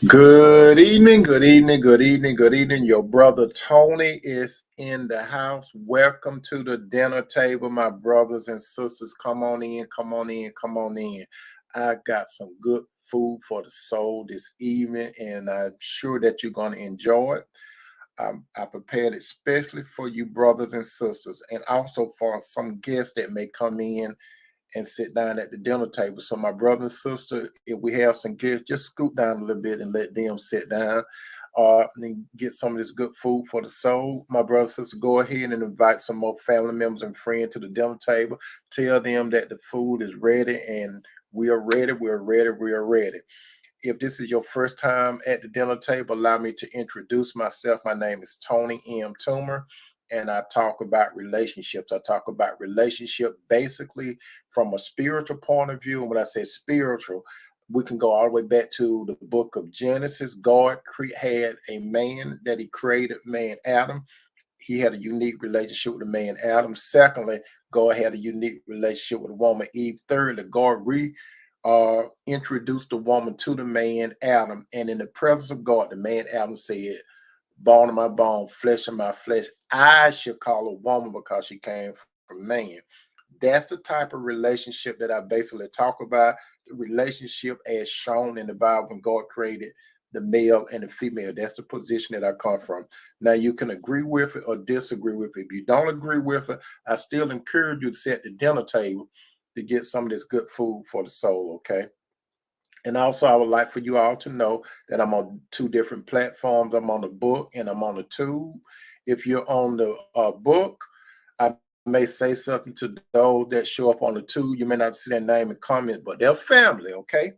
Good evening, good evening, good evening, good evening. Your brother Tony is in the house. Welcome to the dinner table, my brothers and sisters. Come on in, come on in, come on in. I got some good food for the soul this evening, and I'm sure that you're going to enjoy it. I prepared it especially for you brothers and sisters, and also for some guests that may come in and sit down at the dinner table. So my brother and sister, if we have some guests, just scoot down a little bit and let them sit down and get some of this good food for the soul. My brother and sister, go ahead and invite some more family members and friends to the dinner table. Tell them that the food is ready and we are ready, we're ready, we are ready. If this is your first time at the dinner table, allow me to introduce myself. My name is Tony M. Toomer, and I talk about relationships. I talk about relationship basically from a spiritual point of view. And when I say spiritual, we can go all the way back to the book of Genesis. God had a man that he created, man Adam. He had a unique relationship with the man Adam. Secondly, God had a unique relationship with the woman Eve. Thirdly, God introduced the woman to the man Adam, and in the presence of God, the man Adam said, "Bone of my bone, flesh of my flesh. I should call a woman because she came from man." That's the type of relationship that I basically talk about. The relationship as shown in the Bible when God created the male and the female. That's the position that I come from. Now, you can agree with it or disagree with it. If you don't agree with it, I still encourage you to sit at the dinner table to get some of this good food for the soul, okay? And also, I would like for you all to know that I'm on two different platforms. I'm on the book and I'm on the tube. If you're on the book, I may say something to those that show up on the tube. You may not see their name and comment, but they're family, okay?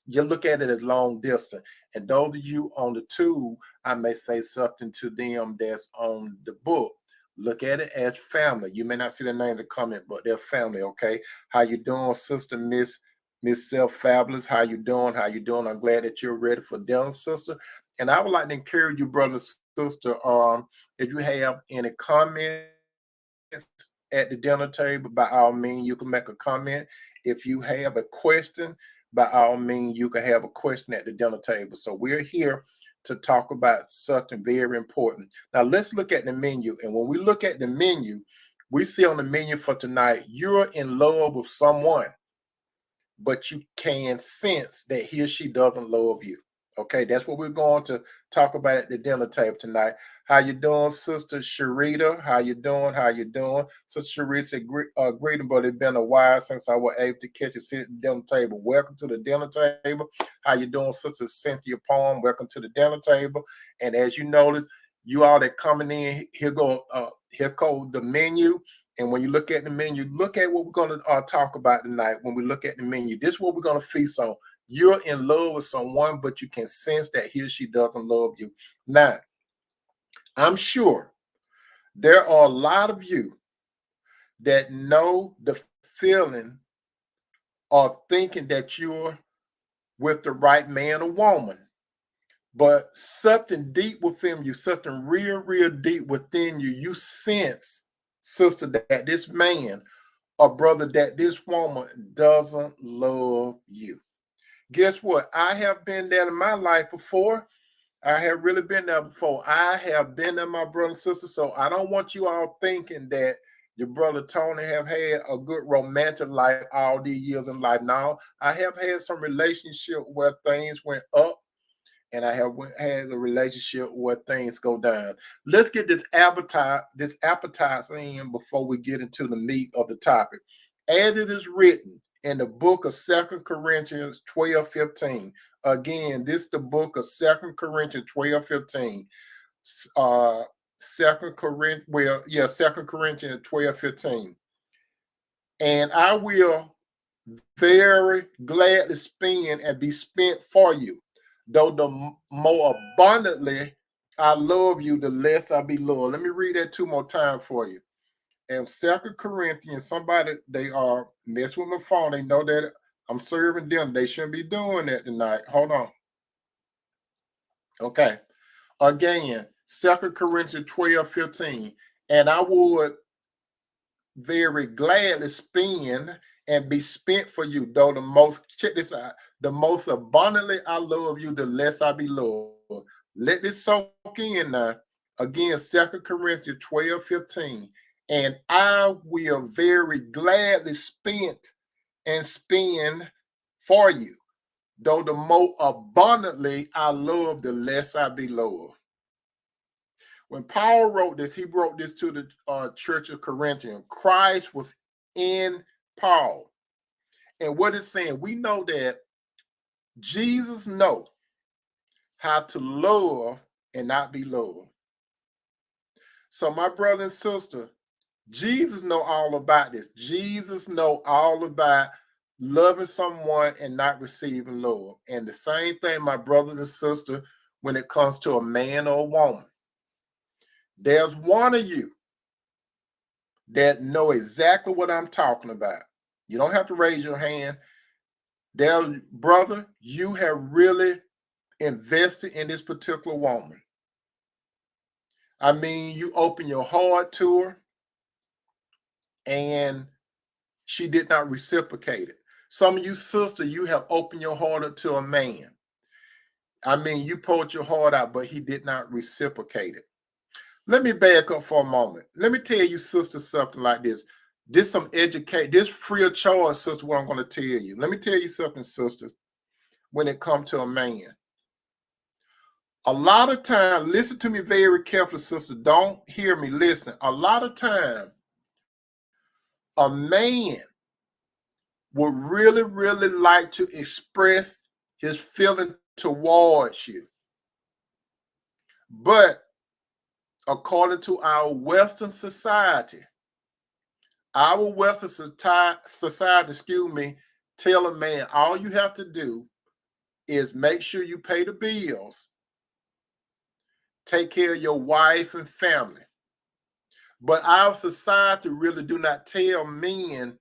You look at it as long distance. And those of you on the tube, I may say something to them that's on the book. Look at it as family. You may not see their names and comment, but they're family, okay? How you doing, sister Miss Self Fabulous? How you doing? How you doing? I'm glad that you're ready for dinner, sister. And I would like to encourage you, brother and sister, if you have any comments at the dinner table, by all means, you can make a comment. If you have a question, by all means, you can have a question at the dinner table. So we're here to talk about something very important. Now let's look at the menu. And when we look at the menu, we see on the menu for tonight, you're in love with someone, but you can sense that he or she doesn't love you. Okay, that's what we're going to talk about at the dinner table tonight. How you doing, Sister Sharita? How you doing? How you doing? Sister Sharita said, greeting, but it's been a while since I was able to catch you sit at the dinner table. Welcome to the dinner table. How you doing, Sister Cynthia Palm? Welcome to the dinner table. And as you notice, you all that coming in, here go the menu. And when you look at the menu, look at what we're going to talk about tonight. When we look at the menu, this is what we're going to feast on. You're in love with someone, but you can sense that he or she doesn't love you. Now, I'm sure there are a lot of you that know the feeling of thinking that you're with the right man or woman, but something deep within you, something real, real deep within you, you sense, sister, that this man or brother, that this woman doesn't love you. Guess what? I have been there in my life before. I have really been there before. I have been there, my brother and sister. So I don't want you all thinking that your brother Tony have had a good romantic life all these years in life. Now, I have had some relationship where things went up, and I have had a relationship where things go down. Let's get this appetizer in before we get into the meat of the topic. As it is written in the book of Second Corinthians 12:15. Again, this is the book of Second Corinthians 12:15. Second Corinthians 12:15. And I will very gladly spend and be spent for you. Though the more abundantly I love you, the less I be loved. Let me read that two more times for you. And Second Corinthians, somebody, they are messing with my phone. They know that I'm serving them. They shouldn't be doing that tonight. Hold on. Okay. Again, Second Corinthians 12:15. And I would very gladly spend and be spent for you. Though the most, check this out, the most abundantly I love you, the less I be loved. Let this soak in now. Again, 2 Corinthians 12:15. And I will very gladly spend for you. Though the more abundantly I love, the less I be loved. When Paul wrote this, he wrote this to the church of Corinthians. Christ was in Paul. And what it's saying, we know that Jesus knows how to love and not be loved. So my brother and sister, Jesus know all about this. Jesus know all about loving someone and not receiving love. And the same thing, my brothers and sister, when it comes to a man or a woman. There's one of you that know exactly what I'm talking about. You don't have to raise your hand. There, brother, you have really invested in this particular woman. I mean, you open your heart to her and she did not reciprocate it. Some of you sister, you have opened your heart up to a man. I mean, you poured your heart out, but he did not reciprocate it. Let me back up for a moment. Let me tell you, sister, something like this. This free of charge, sister, what I'm going to tell you. Let me tell you something, sister, when it comes to a man. A lot of time, listen to me very carefully, sister. Don't hear me, listen. A lot of time, a man would really, really like to express his feeling towards you. But according to our Western society, tell a man all you have to do is make sure you pay the bills, take care of your wife and family. But our society really do not tell men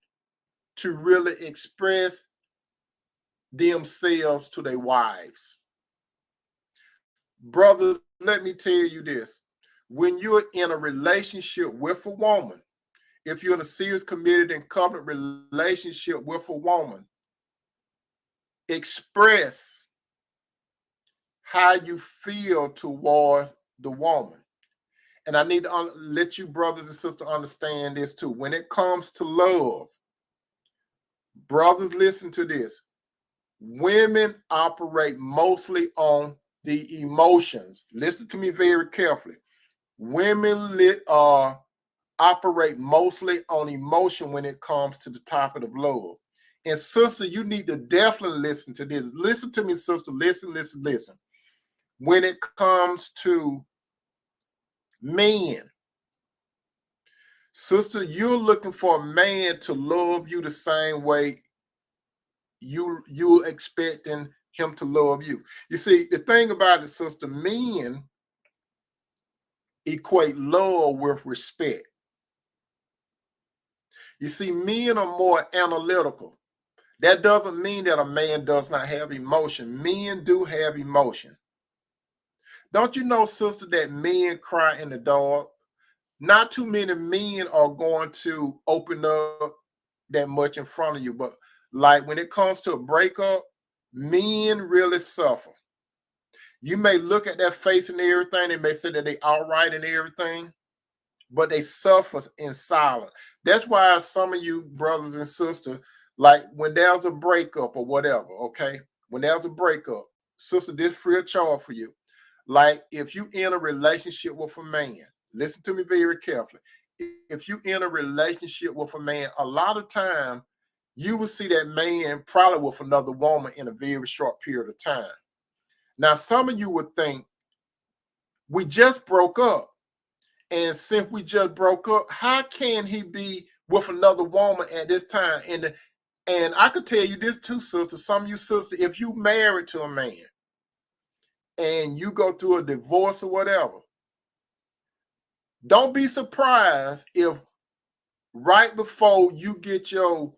to really express themselves to their wives. Brother, let me tell you this. When you're in a relationship with a woman, if you're in a serious, committed, and covenant relationship with a woman, express how you feel towards the woman. And I need to let you brothers and sisters understand this too. When it comes to love, brothers, listen to this. Women operate mostly on the emotions. Listen to me very carefully. Women operate mostly on emotion when it comes to the topic of love. And sister, you need to definitely listen to this. Listen to me, sister. Listen, listen, listen. When it comes to men, sister, you're looking for a man to love you the same way you're expecting him to love you. You see, the thing about it, sister, men equate love with respect. You see, men are more analytical. That doesn't mean that a man does not have emotion. Men do have emotion. Don't you know, sister, that men cry in the dark? Not too many men are going to open up that much in front of you. But like when it comes to a breakup, men really suffer. You may look at their face and everything, they may say that they all right and everything, but they suffer in silence. That's why some of you brothers and sisters, like when there's a breakup or whatever, okay? When there's a breakup, sister, this free of charge for you. Like if you in a relationship with a man, listen to me very carefully. If you in a relationship with a man, a lot of time you will see that man probably with another woman in a very short period of time. Now, some of you would think, we just broke up. And since we just broke up, how can he be with another woman at this time? And I could tell you this too, sister. Some of you sisters, if you married to a man and you go through a divorce or whatever, don't be surprised if right before you get your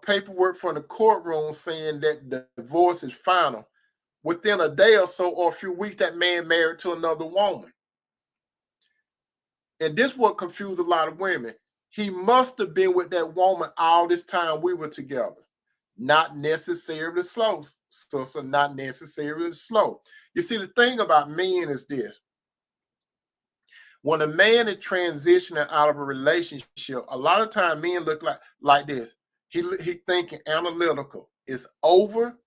paperwork from the courtroom saying that the divorce is final, within a day or so or a few weeks, that man married to another woman. And this what confused a lot of women. he must have been with that woman all this time we were together. Not necessarily slow, sister, not necessarily slow. You see, the thing about men is this. When a man is transitioning out of a relationship, a lot of times men look like this. He thinking analytical. It's over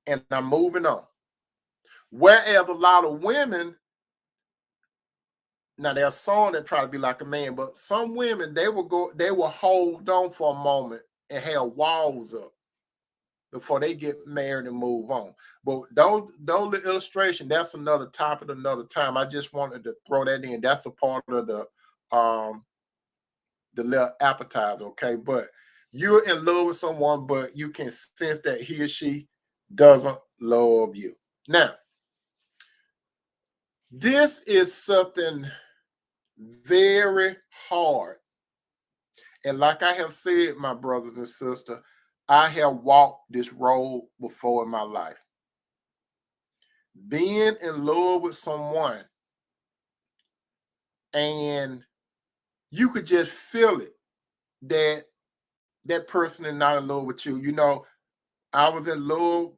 and I'm moving on. Whereas a lot of women, now there's some that try to be like a man, but some women, they will hold on for a moment and have walls up before they get married and move on. But those illustration, that's another topic, another time. I just wanted to throw that in. That's a part of the little appetizer, okay? But you're in love with someone, but you can sense that he or she doesn't love you. Now, this is something very hard. And like I have said, my brothers and sisters, I have walked this road before in my life. Being in love with someone and you could just feel it that that person is not in love with you. You know, I was in love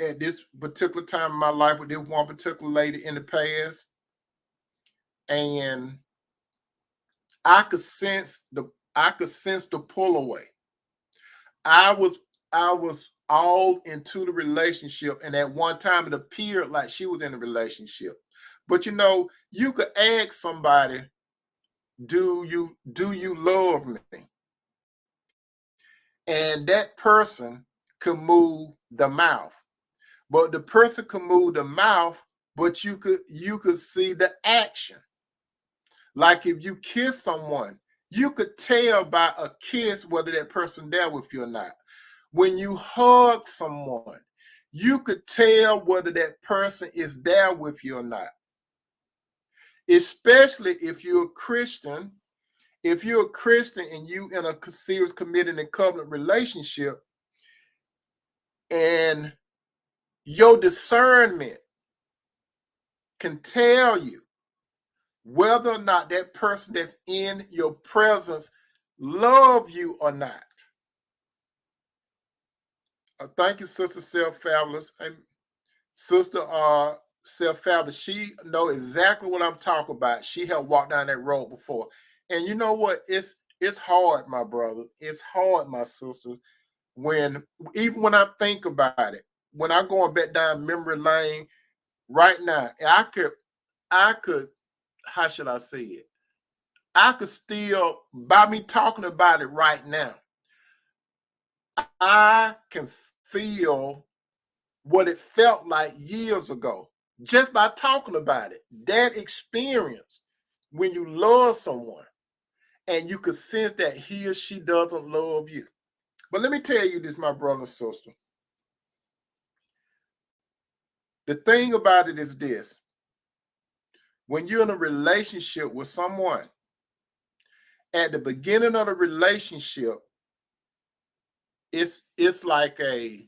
at this particular time in my life with this one particular lady in the past, and I could sense the pull away. I was all into the relationship, and at one time it appeared like she was in a relationship. But you know, you could ask somebody, do you love me? And that person could move the mouth. But the person could move the mouth, but you could see the action. Like if you kiss someone, you could tell by a kiss whether that person there with you or not. When you hug someone, you could tell whether that person is there with you or not. Especially if you're a Christian. If you're a Christian and you in a serious committed and covenant relationship, and your discernment can tell you whether or not that person that's in your presence love you or not. Thank you, Sister Self Fabulous. And Sister Self Fabulous, she know exactly what I'm talking about. She had walked down that road before. And you know what? It's hard, my brother. It's hard, my sister. Even when I think about it, when I'm going back down memory lane right now, I could, how should I say it? I could still, by me talking about it right now, I can feel what it felt like years ago just by talking about it. That experience when you love someone and you could sense that he or she doesn't love you. But let me tell you this, my brother and sister. The thing about it is this. When you're in a relationship with someone, at the beginning of the relationship, it's like a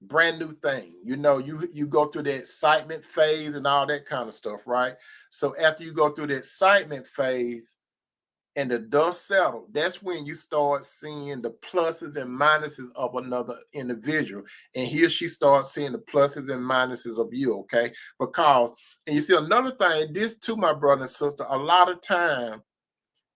brand new thing. You know, you go through the excitement phase and all that kind of stuff, right? So after you go through the excitement phase and the dust settles, that's when you start seeing the pluses and minuses of another individual. And he or she starts seeing the pluses and minuses of you, okay? Because, and you see another thing, this too, my brother and sister, a lot of time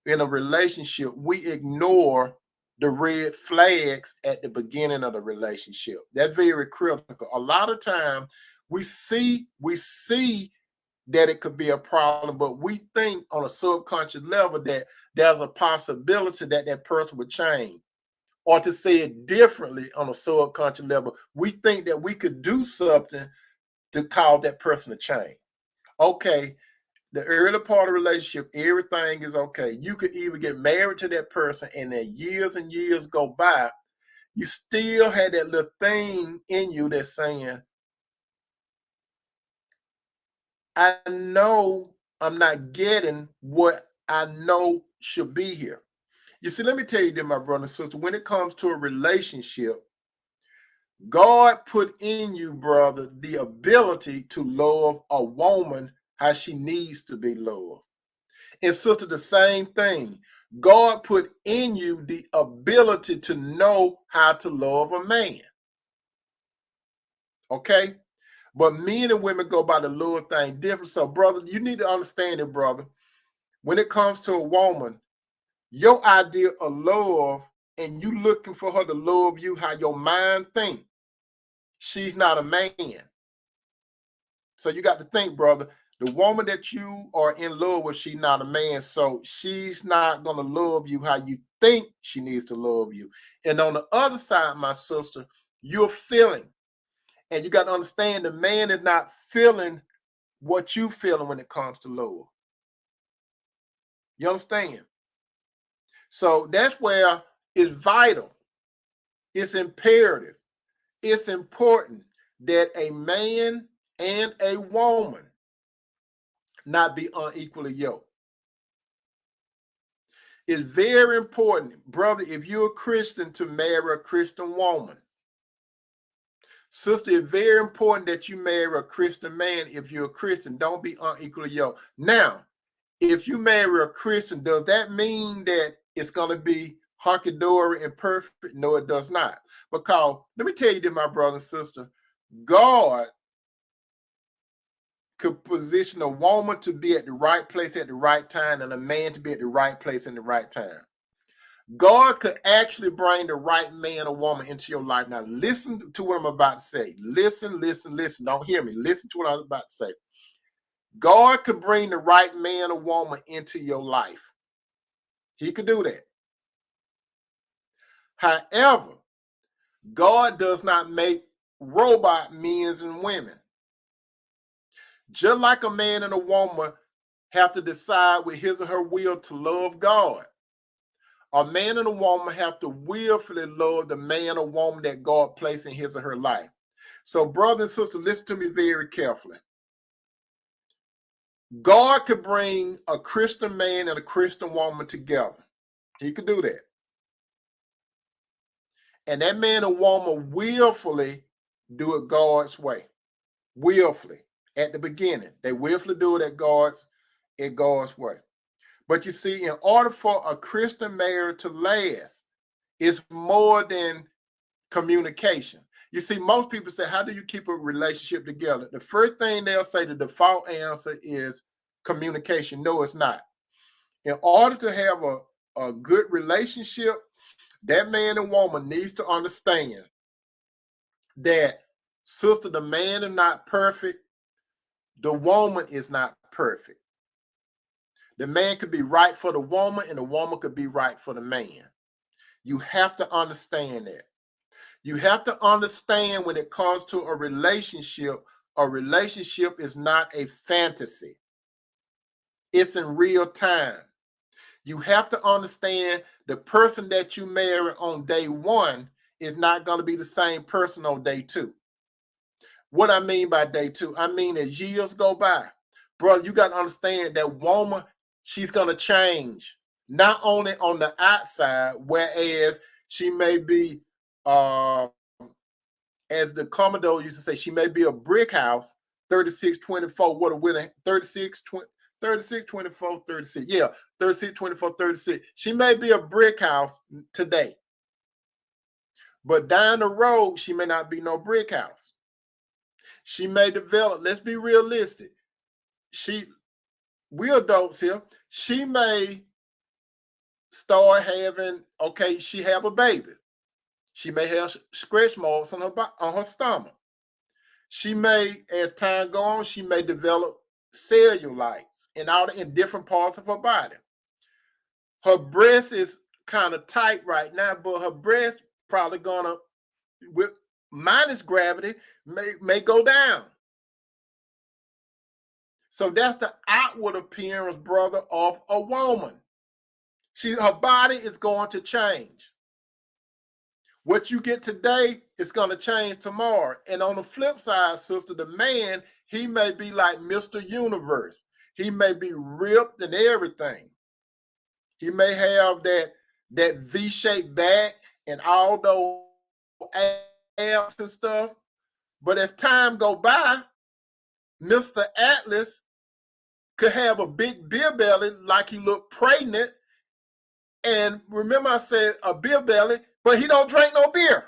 in a relationship, we ignore the red flags at the beginning of the relationship. That's very critical. A lot of time we see that it could be a problem, but we think on a subconscious level that there's a possibility that that person would change. Or to say it differently, on a subconscious level, we think that we could do something to cause that person to change. Okay, the early part of the relationship, everything is okay. You could even get married to that person, and then years and years go by, you still had that little thing in you that's saying, I know I'm not getting what I know should be here. You see, let me tell you that, my brother and sister, when it comes to a relationship, God put in you, brother, the ability to love a woman how she needs to be loved. And sister, the same thing. God put in you the ability to know how to love a man. Okay? But men and women go by the love thing different. So, brother, you need to understand it, brother. When it comes to a woman, your idea of love and you looking for her to love you how your mind think, she's not a man. So you got to think, brother, the woman that you are in love with, she's not a man. So she's not going to love you how you think she needs to love you. And on the other side, my sister, you're feeling. And you got to understand the man is not feeling what you feeling when it comes to love. You understand? So that's where it's vital. It's imperative. It's important that a man and a woman not be unequally yoked. It's very important, brother, if you're a Christian, to marry a Christian woman. Sister, it's very important that you marry a Christian man. If you're a Christian, don't be unequally yoked. Now, if you marry a Christian, does that mean that it's going to be hunky-dory and perfect? No, it does not. Because, let me tell you this, my brother and sister, God could position a woman to be at the right place at the right time and a man to be at the right place in the right time. God could actually bring the right man or woman into your life. Now, listen to what I'm about to say. Listen, listen, listen. Don't hear me. Listen to what I'm about to say. God could bring the right man or woman into your life. He could do that. However, God does not make robot men and women. Just like a man and a woman have to decide with his or her will to love God, a man and a woman have to willfully love the man or woman that God placed in his or her life. So, brother and sister, listen to me very carefully. God could bring a Christian man and a Christian woman together. He could do that. And that man or woman willfully do it God's way. Willfully. At the beginning. They willfully do it God's way. But you see, in order for a Christian marriage to last, it's more than communication. You see, most people say, how do you keep a relationship together? The first thing they'll say, the default answer is communication. No, it's not. In order to have a good relationship, that man and woman needs to understand that, sister, the man is not perfect. The woman is not perfect. The man could be right for the woman and the woman could be right for the man. You have to understand that. You have to understand when it comes to a relationship is not a fantasy. It's in real time. You have to understand the person that you marry on day one is not going to be the same person on day two. What I mean by day two, I mean as years go by, brother, you got to understand that woman, she's going to change. Not only on the outside, whereas she may be, as the Commodore used to say, she may be a brick house, 36, 24, what a winner, 36, 24, 36. Yeah, 36, 24, 36. She may be a brick house today. But down the road, she may not be no brick house. She may develop, let's be realistic. We adults here, she may start having, okay, she have a baby. She may have stretch marks on her stomach. She may, as time goes on, she may develop cellulites in different parts of her body. Her breast is kind of tight right now, but her breast probably gonna, with minus gravity, may go down. So that's the outward appearance, brother, of a woman. Her body is going to change. What you get today is going to change tomorrow. And on the flip side, sister, the man, he may be like Mr. Universe. He may be ripped and everything. He may have that V-shaped back and all those abs and stuff. But as time go by, Mr. Atlas could have a big beer belly like he looked pregnant. And remember I said a beer belly, but he don't drink no beer.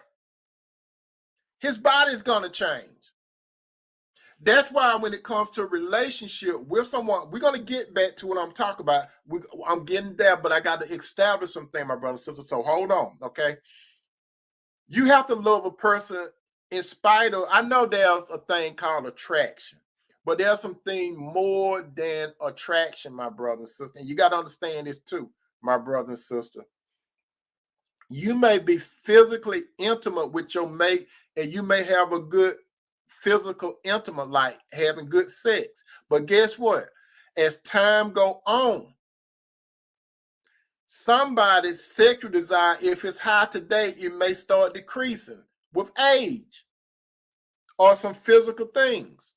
His body's going to change. That's why when it comes to a relationship with someone, we're going to get back to what I'm talking about. I'm getting there, but I got to establish something, my brother and sister. So hold on, okay? You have to love a person in spite of, I know there's a thing called attraction, but there's something more than attraction, my brother and sister. And you got to understand this too, my brother and sister. You may be physically intimate with your mate, and you may have a good physical intimate, like having good sex. But guess what? As time go on, somebody's sexual desire, if it's high today, it may start decreasing with age or some physical things.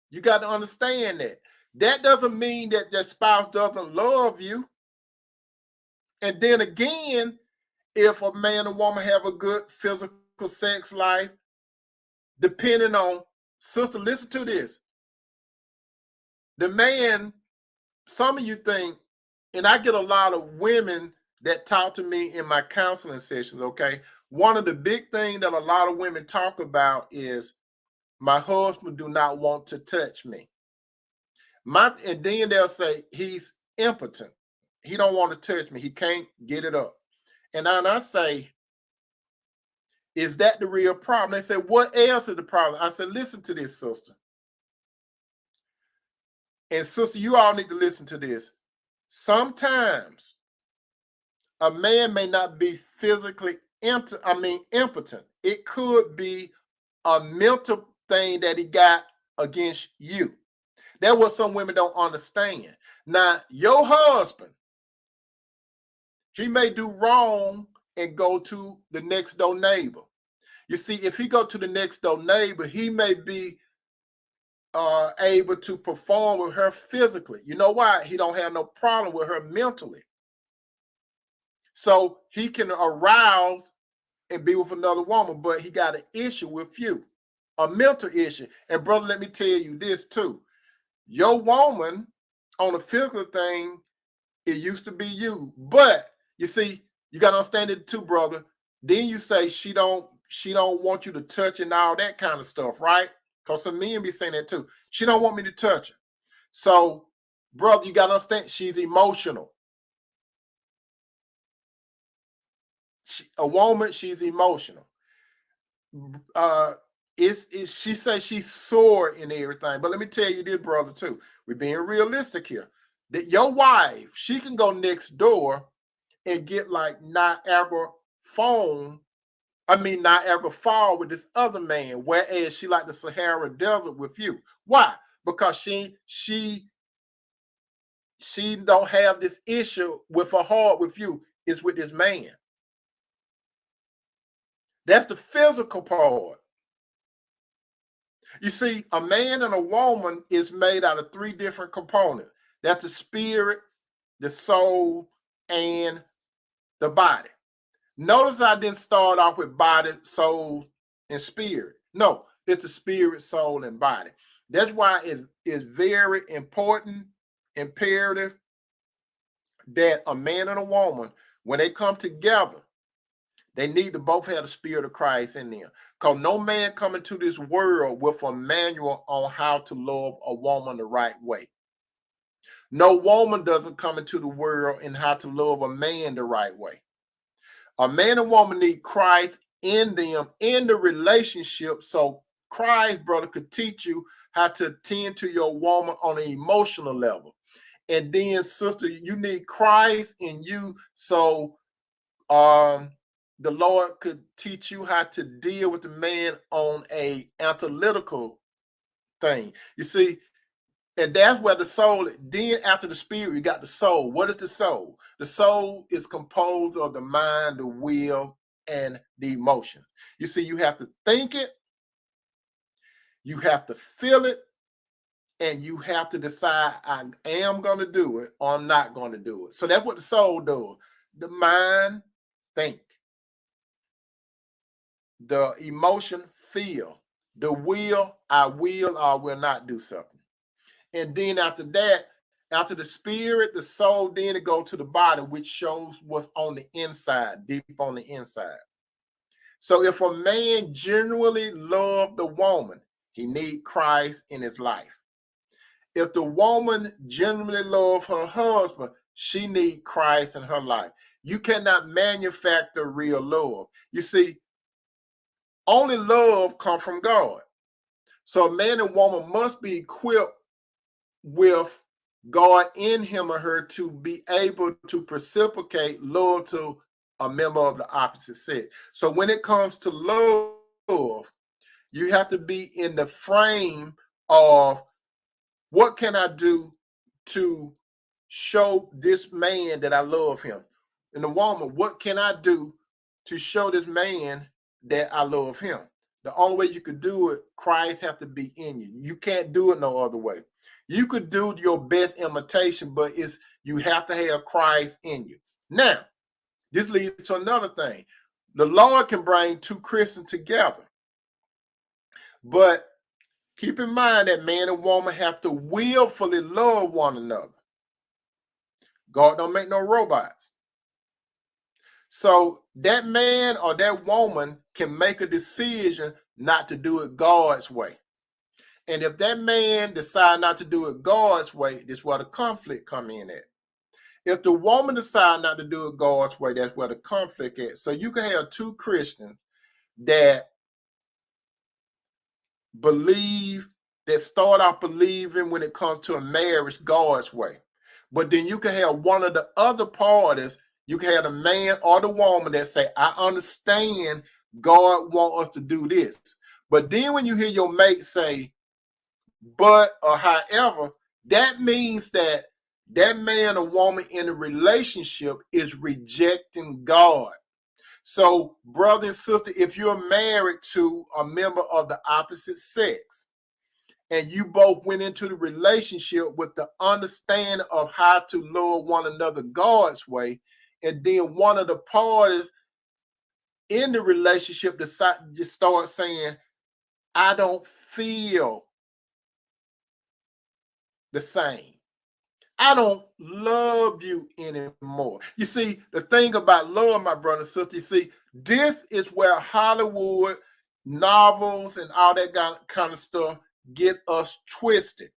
You got to understand that. That doesn't mean that your spouse doesn't love you. And then again, if a man or woman have a good physical sex life, depending on, sister, listen to this. The man, some of you think, and I get a lot of women that talk to me in my counseling sessions, okay? One of the big things that a lot of women talk about is, my husband do not want to touch me. And then they'll say, he's impotent. He don't want to touch me. He can't get it up. And then I say, is that the real problem? They say, what else is the problem? I said, listen to this, sister. And sister, you all need to listen to this. Sometimes a man may not be physically impotent. It could be a mental thing that he got against you. That's what some women don't understand. Now, your husband, he may do wrong and go to the next door neighbor. You see, if he go to the next door neighbor, he may be able to perform with her physically. You know why? He don't have no problem with her mentally. So he can arouse and be with another woman, but he got an issue with you, a mental issue. And brother, let me tell you this too. Your woman on a physical thing, it used to be you. But you see, you got to understand it too, brother. Then you say she don't want you to touch and all that kind of stuff, right? Because some men be saying that too. She don't want me to touch her. So, brother, you got to understand she's emotional. A woman, she's emotional. She says she's sore and everything. But let me tell you this, brother, too. We're being realistic here. That your wife, she can go next door and get like Niagara Falls with this other man, whereas she like the Sahara Desert with you. Why? Because she don't have this issue with her heart with you. It's with this man. That's the physical part. You see, a man and a woman is made out of 3 different components. That's the spirit, the soul, and the body. Notice I didn't start off with body, soul, and spirit. No, it's the spirit, soul, and body. That's why it is very important, imperative that a man and a woman, when they come together, they need to both have the spirit of Christ in them. Because no man coming to this world with a manual on how to love a woman the right way. No woman doesn't come into the world in how to love a man the right way. A man and woman need Christ in them, in the relationship. So Christ, brother, could teach you how to tend to your woman on an emotional level. And then, sister, you need Christ in you. So the Lord could teach you how to deal with the man on a analytical thing. You see, and that's where the soul, then after the spirit, you got the soul. What is the soul? The soul is composed of the mind, the will, and the emotion. You see, you have to think it, you have to feel it, and you have to decide, I am going to do it or I'm not going to do it. So that's what the soul does. The mind, think. The emotion, feel. The will, I will or will not do something. And then after that, After the spirit, the soul, then it goes to the body, which shows what's on the inside, deep on the inside. So if a man genuinely loves the woman, he needs Christ in his life. If the woman genuinely loves her husband, she needs Christ in her life. You cannot manufacture real love. You see, only love comes from God. So a man and woman must be equipped with God in him or her to be able to reciprocate love to a member of the opposite sex. So when it comes to love, you have to be in the frame of what can I do to show this man that I love him? And the woman, what can I do to show this man that I love him? The only way you could do it, Christ have to be in you. You can't do it no other way. You could do your best imitation, but you have to have Christ in you. Now, this leads to another thing. The Lord can bring two Christians together. But keep in mind that man and woman have to willfully love one another. God don't make no robots. So that man or that woman can make a decision not to do it God's way. And if that man decide not to do it God's way, that's where the conflict come in at. If the woman decide not to do it God's way, that's where the conflict is. So you can have two Christians that start out believing when it comes to a marriage God's way. But then you can have one of the other parties, you can have the man or the woman that say, I understand God wants us to do this. But then when you hear your mate say, but or however, that means that that man or woman in a relationship is rejecting God. So, brother and sister, if you're married to a member of the opposite sex, and you both went into the relationship with the understanding of how to love one another God's way, and then one of the parties in the relationship decide to start saying, I don't feel the same. I don't love you anymore. You see, the thing about love, my brother and sister, you see, this is where Hollywood novels and all that kind of stuff get us twisted.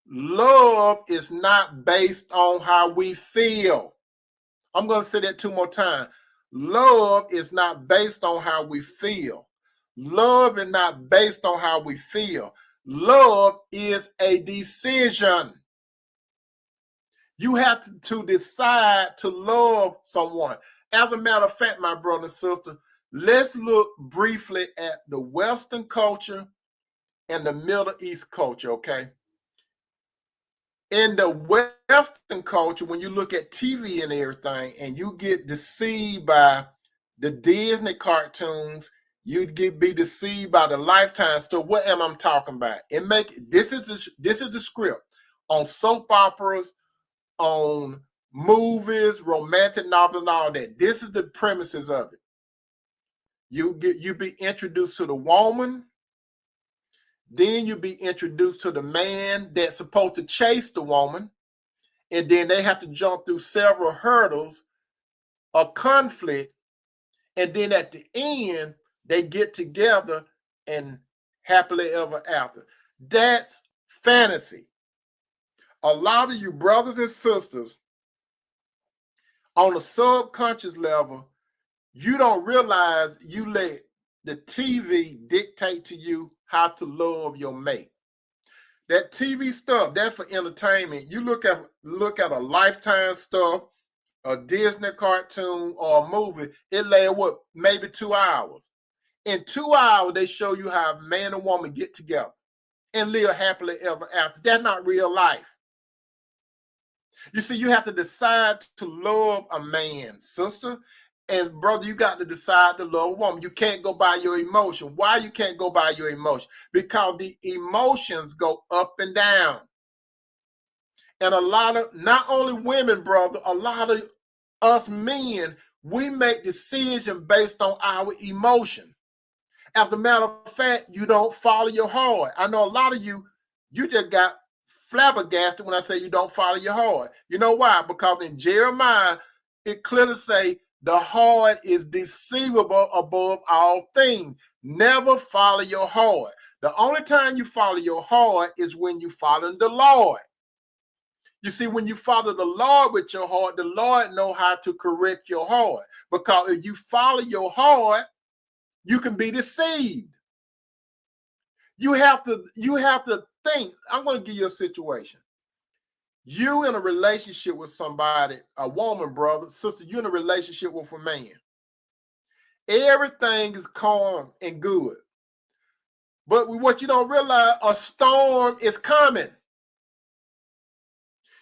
Love is not based on how we feel. I'm going to say that two more times. Love is not based on how we feel. Love is not based on how we feel. Love is a decision. You have to decide to love someone. As a matter of fact, my brother and sister, let's look briefly at the Western culture and the Middle East culture, okay? In the Western culture, when you look at TV and everything, and you get deceived by the Disney cartoons, you'd be deceived by the Lifetime stuff. What am I talking about? This is the script on soap operas, on movies, romantic novels, and all that. This is the premises of it. You be introduced to the woman, then you be introduced to the man that's supposed to chase the woman, and then they have to jump through several hurdles of conflict, and then at the end they get together and happily ever after. That's fantasy. A lot of you brothers and sisters, on a subconscious level, you don't realize you let the TV dictate to you how to love your mate. That TV stuff, that's for entertainment. You look at a Lifetime stuff, a Disney cartoon, or a movie, it lasts what, maybe 2 hours. In 2 hours, they show you how man and woman get together and live happily ever after. That's not real life. You see, you have to decide to love a man, sister. And brother, you got to decide to love a woman. You can't go by your emotion. Why you can't go by your emotion? Because the emotions go up and down. And a lot of, not only women, brother, a lot of us men, we make decisions based on our emotion. As a matter of fact, you don't follow your heart. I know a lot of you just got flabbergasted when I say you don't follow your heart. You know why? Because in Jeremiah, it clearly say the heart is deceivable above all things. Never follow your heart. The only time you follow your heart is when you follow the Lord. You see, when you follow the Lord with your heart, the Lord know how to correct your heart. Because if you follow your heart, you can be deceived. You have to think. I'm going to give you a situation. You in a relationship with somebody, a woman, brother, sister, you in a relationship with a man. Everything is calm and good. But what you don't realize, a storm is coming.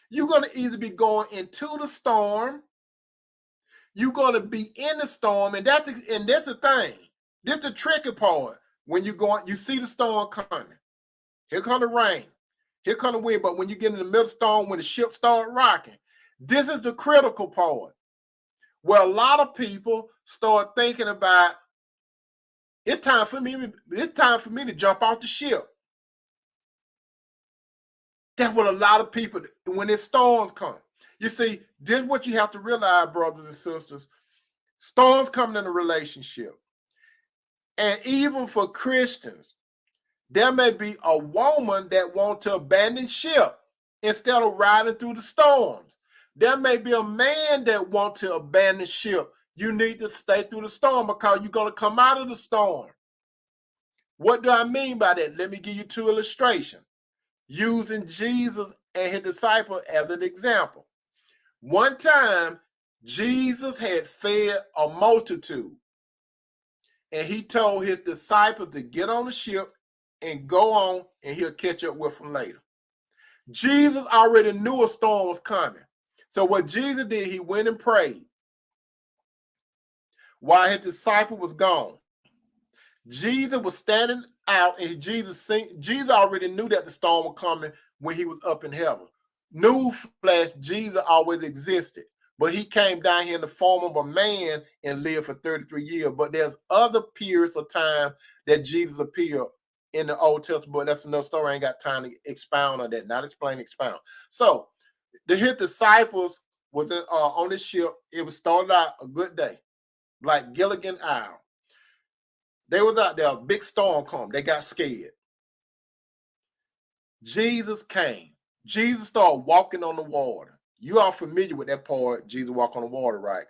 You're going to either be going into the storm, you're going to be in the storm, and that's the thing. This is the tricky part. When you're going, you see the storm coming. Here come the rain. Here come the wind. But when you get in the middle of the storm, when the ship start rocking, this is the critical part. Where a lot of people start thinking about, it's time for me to jump off the ship. That's what a lot of people, when the storms come. You see, this is what you have to realize, brothers and sisters. Storms coming in a relationship. And even for Christians, there may be a woman that wants to abandon ship instead of riding through the storms. There may be a man that wants to abandon ship. You need to stay through the storm because you're going to come out of the storm. What do I mean by that? Let me give you two illustrations. Using Jesus and his disciples as an example. One time, Jesus had fed a multitude. And he told his disciples to get on the ship and go on, and he'll catch up with them later. Jesus already knew a storm was coming. So what Jesus did, he went and prayed while his disciple was gone. Jesus was standing out, and Jesus already knew that the storm was coming when he was up in heaven. Newsflash, Jesus always existed, but he came down here in the form of a man and lived for 33 years. But there's other periods of time that Jesus appeared in the Old Testament, but that's another story. I ain't got time to expound on that. Not explain, expound. So his disciples was on the ship. It was started out a good day, like Gilligan Isle. They was out there, a big storm come. They got scared. Jesus came. Jesus started walking on the water. You are familiar with that part, Jesus walk on the water, right?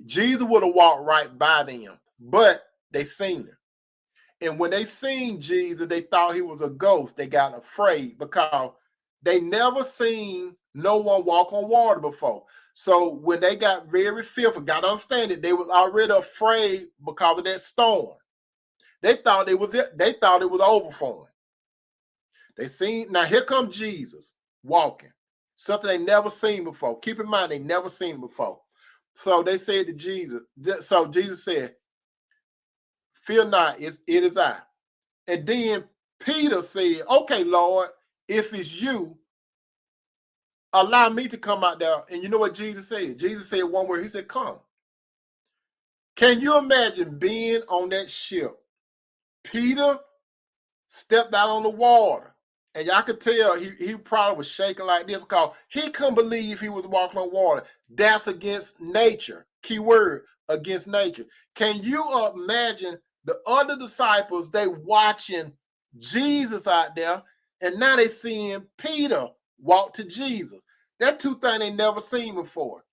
Jesus would have walked right by them, but they seen him. And when they seen Jesus, they thought he was a ghost. They got afraid because they never seen no one walk on water before. So when they got very fearful, got to understand it, they was already afraid because of that storm. They thought it was over for them. They seen, now here comes Jesus walking. Something they never seen before. Keep in mind, they never seen it before. So they said to Jesus, so Jesus said, fear not, it is I. And then Peter said, okay, Lord, if it's you, allow me to come out there. And you know what Jesus said? Jesus said one word. He said, come. Can you imagine being on that ship? Peter stepped out on the water. And y'all could tell he probably was shaking like this because he couldn't believe he was walking on water. That's against nature. Key word, against nature. Can you imagine the other disciples, they watching Jesus out there, and now they seeing Peter walk to Jesus. That's two things they never seen before.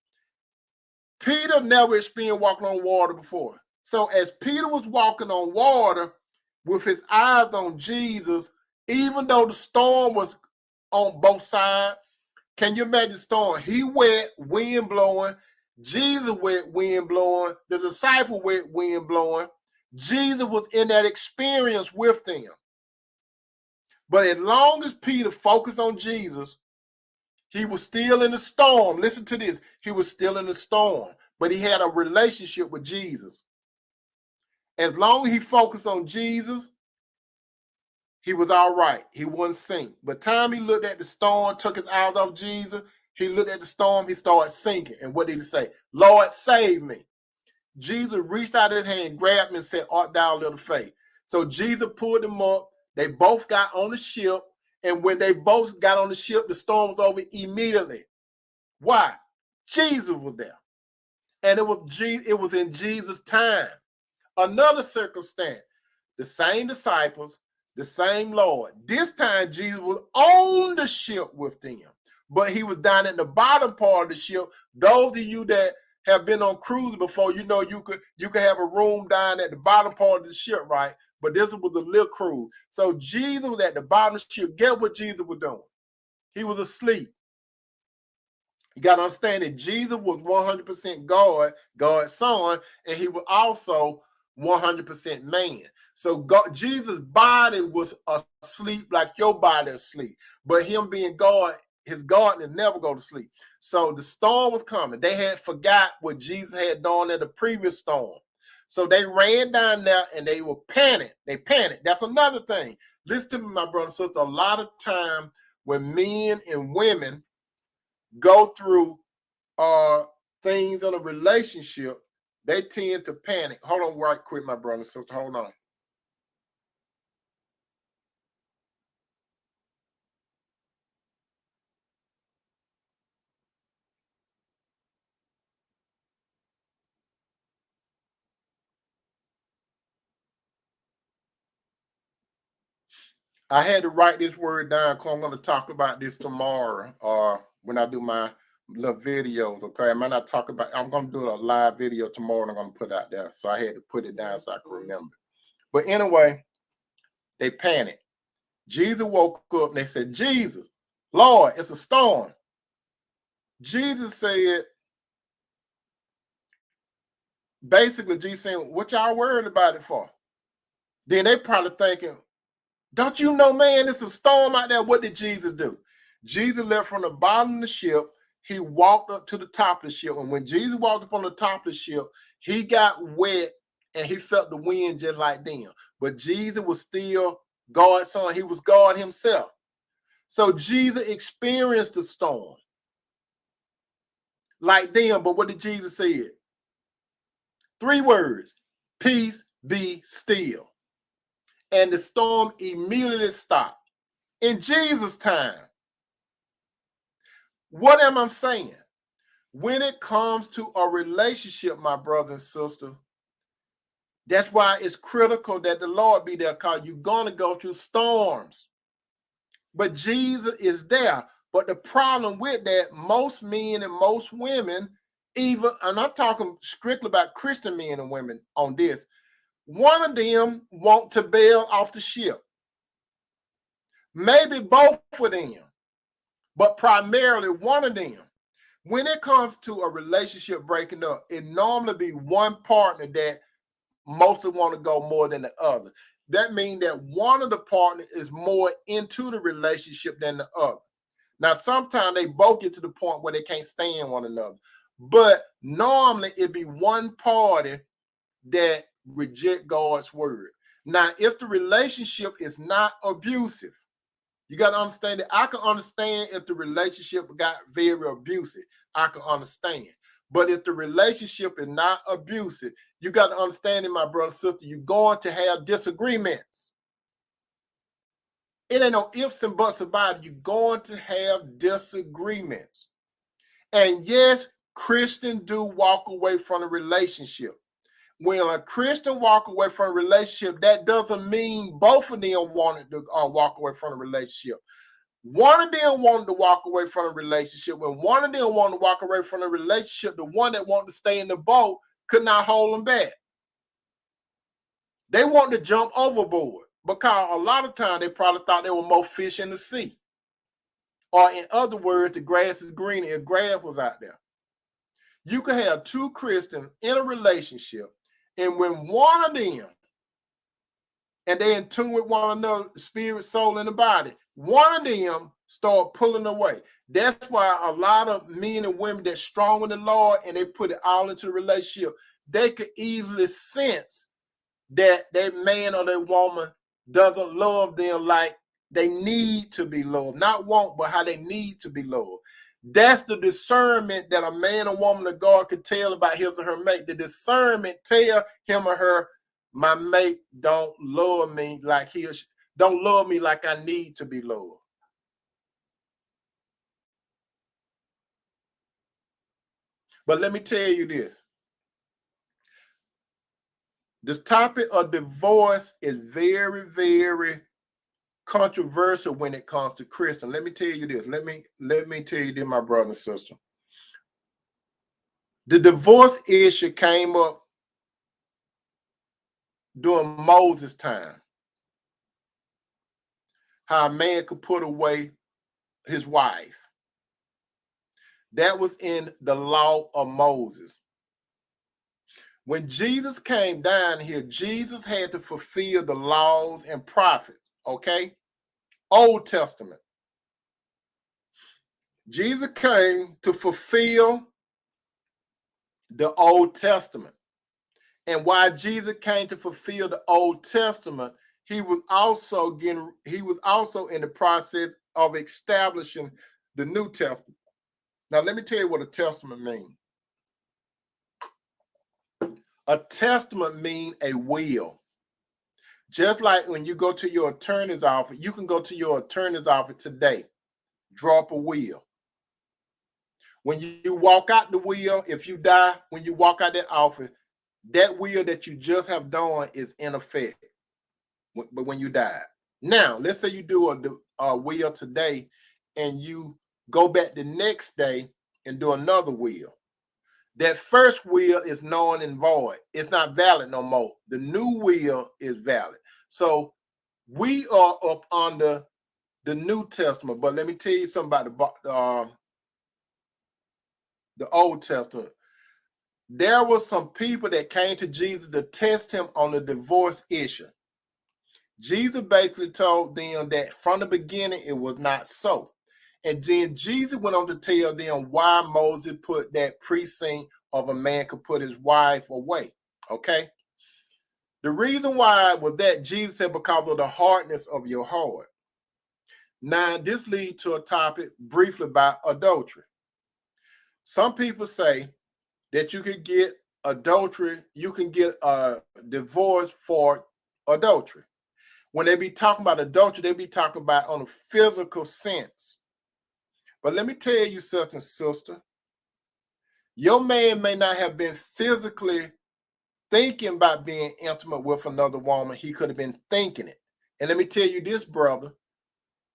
Peter never experienced walking on water before. So as Peter was walking on water with his eyes on Jesus, even though the storm was on both sides, can you imagine the storm? He wet, wind blowing. Jesus wet, wind blowing. The disciple wet, wind blowing. Jesus was in that experience with them. But as long as Peter focused on Jesus, he was still in the storm. Listen to this. He was still in the storm, but he had a relationship with Jesus. As long as he focused on Jesus, he was all right. He wasn't sinking. But time he looked at the storm, took his eyes off Jesus, he looked at the storm, he started sinking. And what did he say? Lord, save me. Jesus reached out his hand, grabbed him and said, art thou little faith? So Jesus pulled him up. They both got on the ship. And when they both got on the ship, the storm was over immediately. Why? Jesus was there. And it was in Jesus' time. Another circumstance, the same disciples, the same Lord. This time Jesus was on the ship with them, but he was down at the bottom part of the ship. Those of you that have been on cruises before, you know you could have a room down at the bottom part of the ship, right? But this was a little cruise. So Jesus was at the bottom of the ship. Get what Jesus was doing? He was asleep. You got to understand that Jesus was 100% God, God's son, and he was also 100% man. So God, Jesus' body was asleep like your body is asleep. But him being God, his Godness never go to sleep. So the storm was coming. They had forgot what Jesus had done in the previous storm. So they ran down there and they were panicked. They panicked. That's another thing. Listen to me, my brother and sister. A lot of time when men and women go through things in a relationship, they tend to panic. Hold on right quick, my brother and sister. Hold on. I had to write this word down because I'm going to talk about this tomorrow when I do my little videos, okay? I might not talk about, I'm going to do a live video tomorrow and I'm going to put it out there. So I had to put it down so I could remember. But anyway, they panicked. Jesus woke up and they said, Jesus, Lord, it's a storm. Jesus said, basically, Jesus saying, what y'all worried about it for? Then they probably thinking, don't you know, man, it's a storm out there. What did Jesus do? Jesus left from the bottom of the ship. He walked up to the top of the ship. And when Jesus walked up on the top of the ship, he got wet and he felt the wind just like them. But Jesus was still God's son. He was God himself. So Jesus experienced the storm like them. But what did Jesus say? 3 words: peace, be still. And the storm immediately stopped. In Jesus' time, what am I saying? When it comes to a relationship, my brother and sister, that's why it's critical that the Lord be there, because you're going to go through storms. But Jesus is there. But the problem with that, most men and most women, even, and I'm talking strictly about Christian men and women on this, one of them want to bail off the ship. Maybe both of them, but primarily one of them. When it comes to a relationship breaking up, it normally be one partner that mostly want to go more than the other. That means that one of the partners is more into the relationship than the other. Now, sometimes they both get to the point where they can't stand one another. But normally it be one party that reject God's word. Now, if the relationship is not abusive, you got to understand that. I can understand if the relationship got very abusive. I can understand. But if the relationship is not abusive, you got to understand it, my brother, sister, you're going to have disagreements. It ain't no ifs and buts about it. You're going to have disagreements. And yes, Christians do walk away from a relationship. When a Christian walk away from a relationship, that doesn't mean both of them wanted to walk away from a relationship. One of them wanted to walk away from a relationship. When one of them wanted to walk away from a relationship, the one that wanted to stay in the boat could not hold them back. They wanted to jump overboard because a lot of times they probably thought there were more fish in the sea. Or in other words, the grass is greener if grass was out there. You could have 2 Christians in a relationship, and when one of them, and they in tune with one another, spirit, soul, and the body, one of them start pulling away. That's why a lot of men and women that's strong in the Lord and they put it all into the relationship, they could easily sense that that man or that woman doesn't love them like they need to be loved. Not want, but how they need to be loved. That's the discernment that a man or woman of God could tell about his or her mate. The discernment tell him or her, my mate don't love me like don't love me like I need to be loved. But let me tell you this. The topic of divorce is very, very controversial when it comes to Christian. Let me tell you this. Let me tell you this, my brother and sister. The divorce issue came up during Moses' time. How a man could put away his wife. That was in the law of Moses. When Jesus came down here, Jesus had to fulfill the laws and prophets, okay? Old Testament. Jesus came to fulfill the Old Testament. And while Jesus came to fulfill the Old Testament, he was also in the process of establishing the New Testament. Now, let me tell you what a testament means. A testament means a will. Just like when you go to your attorney's office, you can go to your attorney's office today, draw up a will. When you walk out the will, if you die, when you walk out that office, that will that you just have done is in effect. But when you die. Now, let's say you do a will today and you go back the next day and do another will. That first will is null and void. It's not valid no more. The new will is valid. So we are up under the New Testament. But let me tell you something about the Old Testament. There were some people that came to Jesus to test him on the divorce issue. Jesus basically told them that from the beginning it was not so. And then Jesus went on to tell them why Moses put that precinct of a man could put his wife away. Okay? The reason why was that Jesus said because of the hardness of your heart. Now, this leads to a topic briefly about adultery. Some people say that you could get adultery, you can get a divorce for adultery. When they be talking about adultery, they be talking about on a physical sense. But let me tell you, sister and sister, your man may not have been physically thinking about being intimate with another woman. He could have been thinking it. And let me tell you this, brother,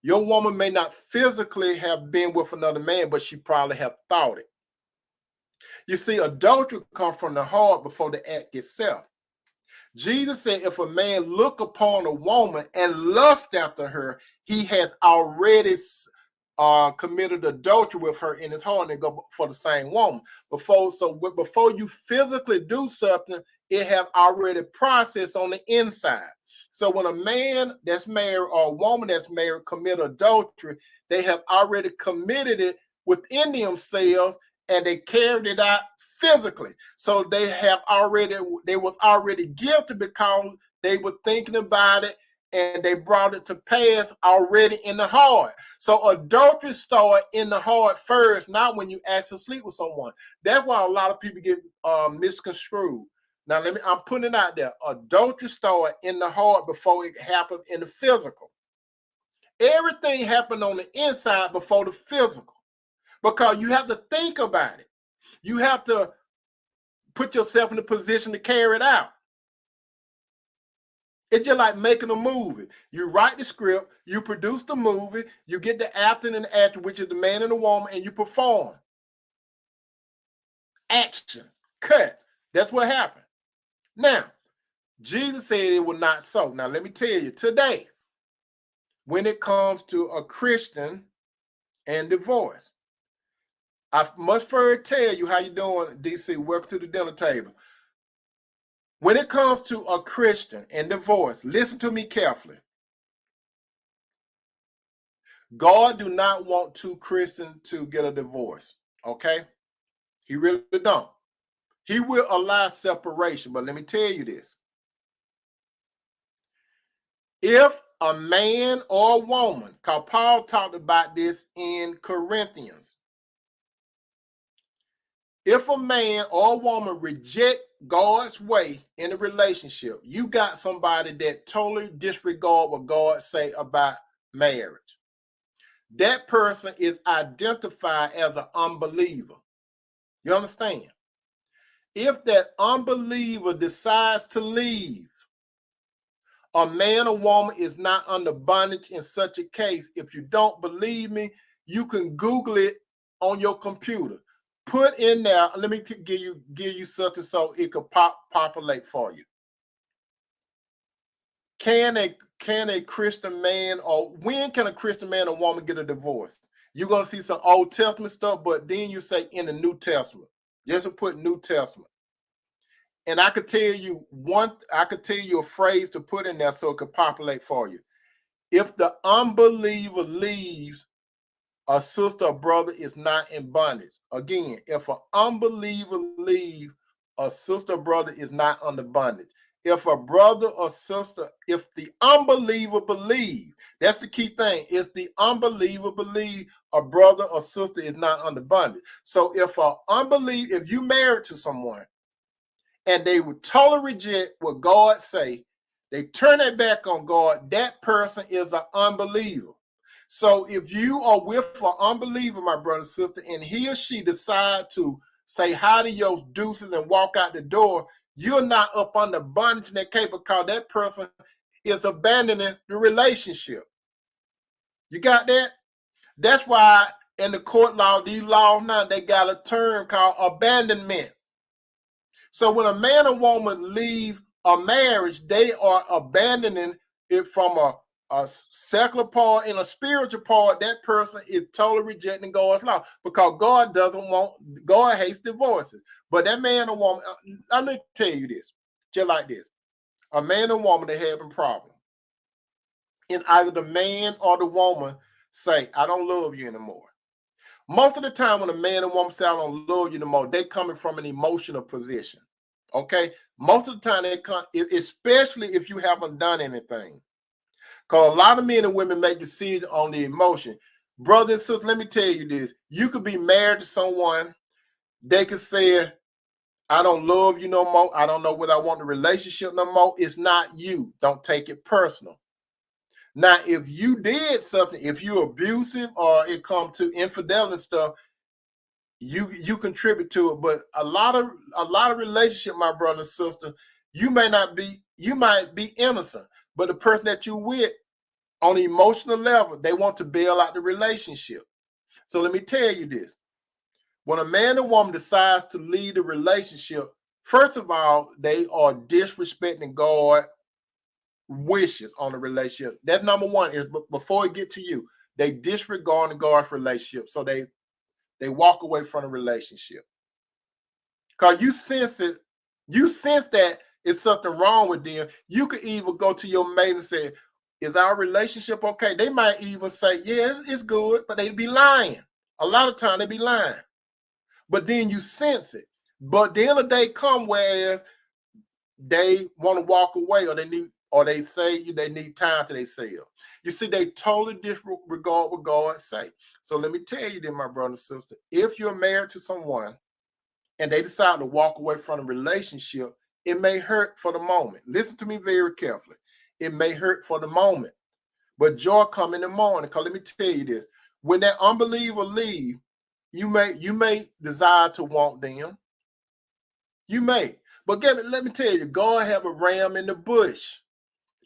your woman may not physically have been with another man, but she probably have thought it. You see, adultery comes from the heart before the act itself. Jesus said, if a man look upon a woman and lust after her, he has already committed adultery with her in his heart, and they go for the same woman. Before you physically do something, it have already processed on the inside. So when a man that's married or a woman that's married commit adultery, they have already committed it within themselves, and they carried it out physically. So they was already guilty because they were thinking about it and they brought it to pass already in the heart. So adultery started in the heart first, not when you actually sleep with someone. That's why a lot of people get misconstrued. Now I'm putting it out there. Adultery started in the heart before it happened in the physical. Everything happened on the inside before the physical. Because you have to think about it. You have to put yourself in a position to carry it out. It's just like making a movie. You write the script, you produce the movie, you get the actor and the actor, which is the man and the woman, and you perform. Action, cut. That's what happened. Now, Jesus said it was not so. Now, let me tell you, today, when it comes to a Christian and divorce, I must first tell you how you doing, DC. Welcome to the dinner table. When it comes to a Christian and divorce, listen to me carefully. God do not want two Christians to get a divorce, okay? He really don't. He will allow separation, but let me tell you this. If a man or a woman, because Paul talked about this in Corinthians, if a man or a woman reject God's way in a relationship, you got somebody that totally disregard what God say about marriage. That person is identified as an unbeliever. You understand? If that unbeliever decides to leave, a man or woman is not under bondage in such a case. If you don't believe me, you can Google it on your computer. Put in there, let me give you something so it could populate for you. Can a Christian man, or when can a Christian man or woman get a divorce? You're gonna see some Old Testament stuff, but then you say in the New Testament. Just to put New Testament. And I could tell you a phrase to put in there so it could populate for you. If the unbeliever leaves, a sister or brother is not in bondage. Again, if an unbeliever leaves, a sister or brother is not under bondage. If a brother or sister, if the unbeliever believe, that's the key thing. If the unbeliever believe, a brother or sister is not under bondage. So if you married to someone and they would totally reject what God say, they turn their back on God, that person is an unbeliever. So if you are with an unbeliever, my brother and sister, and he or she decide to say hi to your deuces and walk out the door, you're not up under bondage in that case because that person is abandoning the relationship. You got that? That's why in the court law, these laws now, they got a term called abandonment. So when a man or woman leave a marriage, they are abandoning it from a secular part and a spiritual part. That person is totally rejecting God's law because God hates divorces. But that man or woman, let me tell you this, just like this. A man or woman, they're having problems. And either the man or the woman say, I don't love you anymore. Most of the time when a man and woman say, I don't love you anymore, they coming from an emotional position. Okay? Most of the time they come, especially if you haven't done anything. Because a lot of men and women make decisions on the emotion. Brothers and sisters, let me tell you this. You could be married to someone, they could say, I don't love you no more. I don't know whether I want the relationship no more. It's not you. Don't take it personal. Now, if you did something, if you're abusive or it comes to infidelity and stuff, you contribute to it. But a lot of relationship, my brother and sister, you might be innocent, but the person that you with on an emotional level, they want to bail out the relationship. So let me tell you this. When a man and woman decides to leave the relationship, first of all, they are disrespecting God's wishes on the relationship. That's number one. Is before it get to you, they disregard God's relationship. So they walk away from the relationship. Because you sense that it's something wrong with them. You could even go to your mate and say, is our relationship okay? They might even say, yeah, it's good, but they'd be lying. A lot of time they be lying. But then you sense it. But the end of the day come whereas they want to walk away or they say they need time to themselves. You see, they totally disregard what God say. So let me tell you then, my brother and sister, if you're married to someone and they decide to walk away from the relationship, it may hurt for the moment. Listen to me very carefully. It may hurt for the moment, but joy come in the morning. Because let me tell you this, when that unbeliever leave, you may desire to want them. You may. But let me tell you, God have a ram in the bush.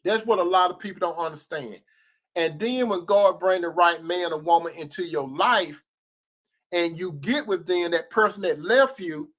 That's what a lot of people don't understand. And then when God bring the right man or woman into your life, and you get with them, that person that left you,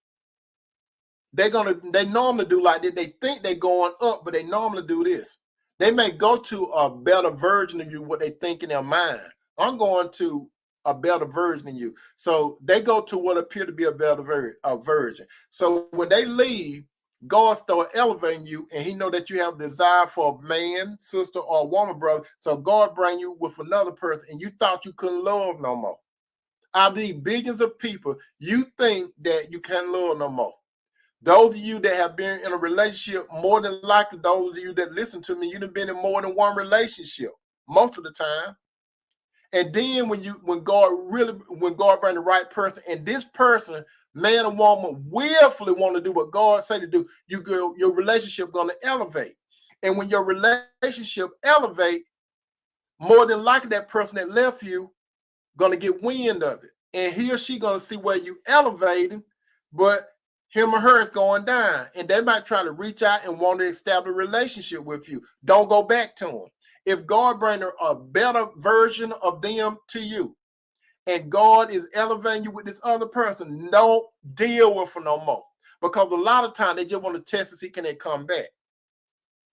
they normally do like this. They think they're going up, but they normally do this. They may go to a better version of you, what they think in their mind. I'm going to a better version of you. So they go to what appear to be a better version. So when they leave, God start elevating you, and he know that you have a desire for a man, sister, or a woman, brother. So God bring you with another person, and you thought you couldn't love no more. Out of these billions of people, you think that you can't love no more. Those of you that have been in a relationship, more than likely, those of you that listen to me, you've been in more than one relationship most of the time. And then when God bring the right person, and this person, man or woman, willfully want to do what God say to do, your relationship going to elevate. And when your relationship elevate, more than likely that person that left you going to get wind of it. And he or she going to see where you elevating, but him or her is going down, and they might try to reach out and want to establish a relationship with you. Don't go back to them. If God brings a better version of them to you, and God is elevating you with this other person, don't deal with them no more. Because a lot of times they just want to test to see can they come back.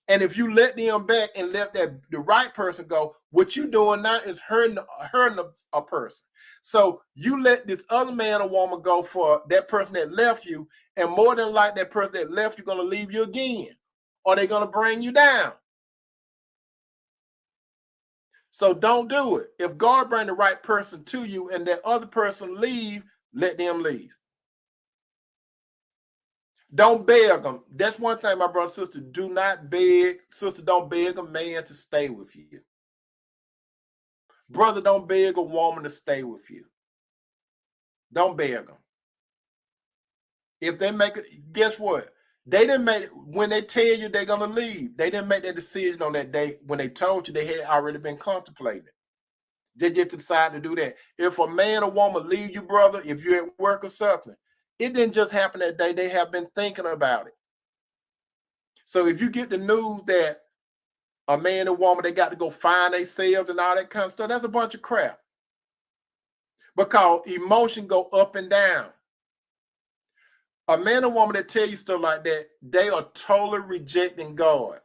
And if you let them back and let the right person go, what you doing now is hurting a person. So you let this other man or woman go for that person that left you, and more than like that person that left you going to leave you again, or they're going to bring you down. So don't do it. If God bring the right person to you and that other person leave, let them leave. Don't beg them. That's one thing, my brother and sister. Do not beg. Sister, don't beg a man to stay with you. Brother, don't beg a woman to stay with you. Don't beg them. If they make it, guess what? They didn't make it when they tell you they're going to leave. They didn't make that decision on that day. When they told you, they had already been contemplating. They just decided to do that. If a man or woman leave you, brother, if you're at work or something, it didn't just happen that day. They have been thinking about it. So if you get the news that a man or woman, they got to go find themselves and all that kind of stuff, that's a bunch of crap. Because emotion go up and down. A man or woman that tell you stuff like that, they are totally rejecting God.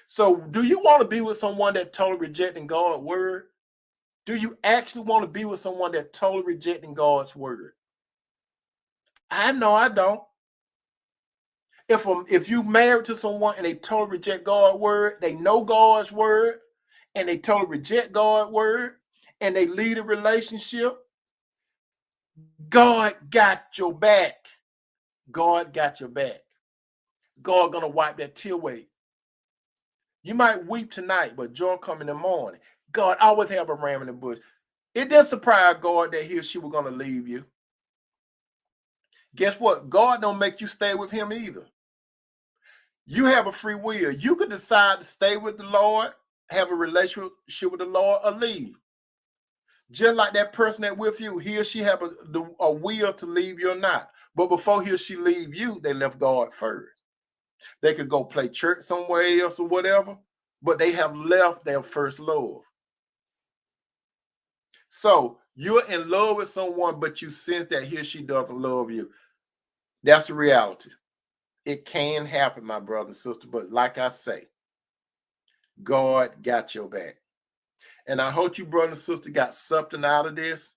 So do you want to be with someone that totally rejecting God's word? Do you actually want to be with someone that totally rejecting God's word? I know I don't. If you married to someone and they totally reject God's word, they know God's word, and they totally reject God's word, and they lead a relationship, God got your back. God got your back. God gonna wipe that tear away. You might weep tonight, but joy come in the morning. God always have a ram in the bush. It didn't surprise God that he or she was gonna leave you. Guess what? God don't make you stay with him either. You have a free will. You could decide to stay with the Lord, have a relationship with the Lord, or leave. Just like that person that with you, he or she have a will to leave you or not. But before he or she leave you, they left God first. They could go play church somewhere else or whatever, but they have left their first love. So you're in love with someone, but you sense that he or she doesn't love you. That's a reality. It can happen, my brother and sister, but like I say, God got your back. And I hope you, brother and sister, got something out of this.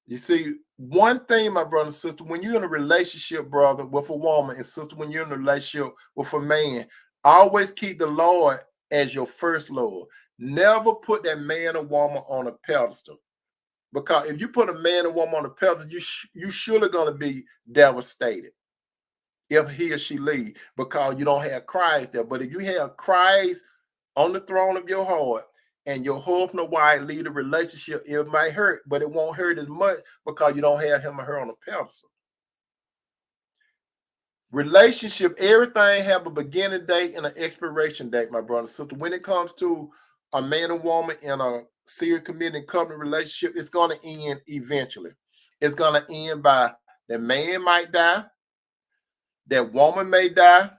You see, one thing, my brother and sister, when you're in a relationship, brother, with a woman, and sister, when you're in a relationship with a man, always keep the Lord as your first Lord. Never put that man or woman on a pedestal. Because if you put a man or woman on a pedestal, you surely going to be devastated if he or she leave, because you don't have Christ there. But if you have Christ on the throne of your heart, and your husband or wife lead a relationship, it might hurt, but it won't hurt as much because you don't have him or her on a pedestal. Relationship, everything have a beginning date and an expiration date, my brother and sister. When it comes to a man and woman in a serious committed covenant relationship, it's going to end eventually. It's going to end by the man might die, that woman may die,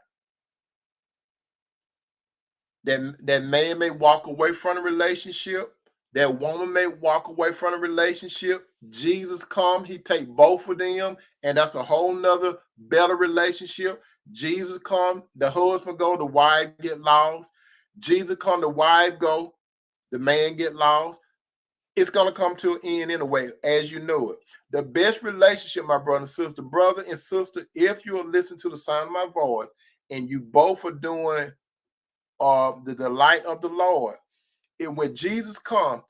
that man may walk away from a relationship, that woman may walk away from a relationship. Jesus come, he take both of them, and that's a whole nother better relationship. Jesus come, the husband go, the wife get lost. Jesus come, the wife go, the man get lost. It's going to come to an end anyway, as you know it. The best relationship, my brother and sister, if you are listening to the sound of my voice and you both are doing the delight of the Lord, and when Jesus comes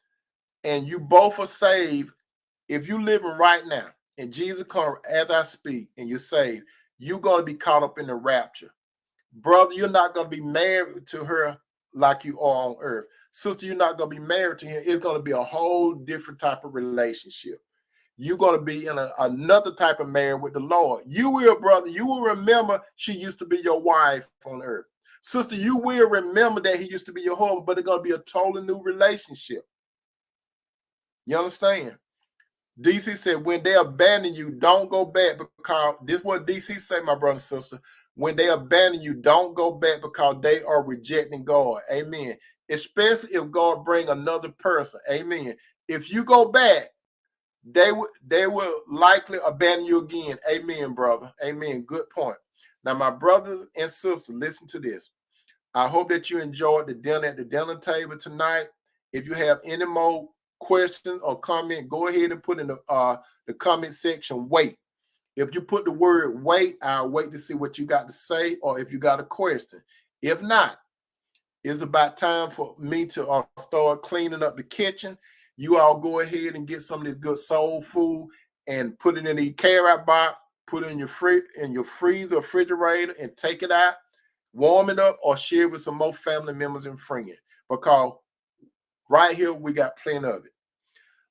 and you both are saved, if you living right now and Jesus comes as I speak and you're saved, you're going to be caught up in the rapture. Brother, you're not going to be married to her like you are on earth. Sister, you're not going to be married to him. It's going to be a whole different type of relationship. You're going to be in another type of marriage with the Lord. You will, brother, you will remember she used to be your wife on earth. Sister, you will remember that he used to be your husband, but it's going to be a totally new relationship. You understand? DC said, when they abandon you, don't go back, because this is what DC say, my brother and sister. When they abandon you, don't go back, because they are rejecting God. Amen. Especially if God bring another person. Amen. If you go back, they will likely abandon you again. Amen, brother. Amen. Good point. Now, my brothers and sisters, listen to this. I hope that you enjoyed the dinner at the dinner table tonight. If you have any more questions or comment, go ahead and put in the comment section, wait. If you put the word wait, I'll wait to see what you got to say, or if you got a question. If not, it's about time for me to start cleaning up the kitchen. You all go ahead and get some of this good soul food and put it in the carrot box, put it in your freezer, refrigerator, and take it out, warm it up, or share it with some more family members and friends, because right here we got plenty of it.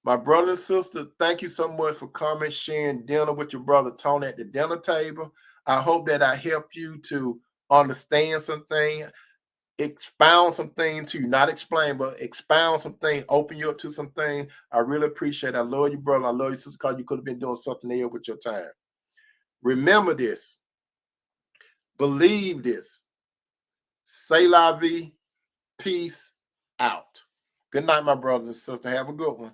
My brother and sister, thank you so much for coming, sharing dinner with your brother Tony at the dinner table. I hope that I helped you to understand something, expound some things to you, not explain, but expound some things, open you up to some things. I really appreciate it. I love you, brother. I love you, sister, because you could have been doing something else with your time. Remember this. Believe this. Say la vie. Peace out. Good night, my brothers and sisters. Have a good one.